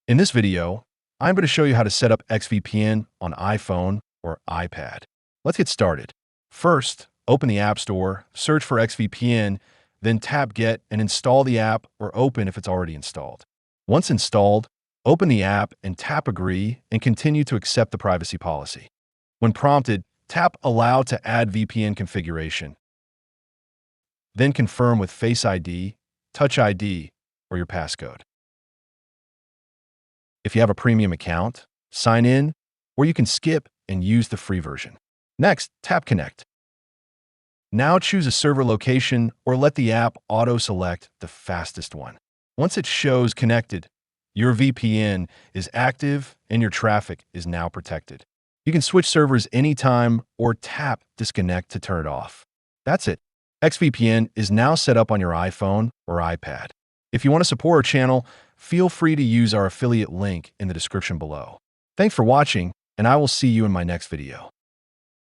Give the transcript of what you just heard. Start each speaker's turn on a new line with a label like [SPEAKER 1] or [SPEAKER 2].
[SPEAKER 1] In this video, I'm going to show you how to set up XVPN on iPhone or iPad. Let's get started. First, open the App Store, search for XVPN, then tap Get and install the app or open if it's already installed. Once installed, open the app and tap Agree and continue to accept the privacy policy. When prompted, tap Allow to add VPN configuration. Then confirm with Face ID, Touch ID, or your passcode. If you have a premium account, sign in, or you can skip and use the free version. Next, tap Connect. Now choose a server location or let the app auto-select the fastest one. Once it shows connected, your VPN is active and your traffic is now protected. You can switch servers anytime or tap Disconnect to turn it off. That's it. XVPN is now set up on your iPhone or iPad. If you want to support our channel, feel free to use our affiliate link in the description below. Thanks for watching, and I will see you in my next video.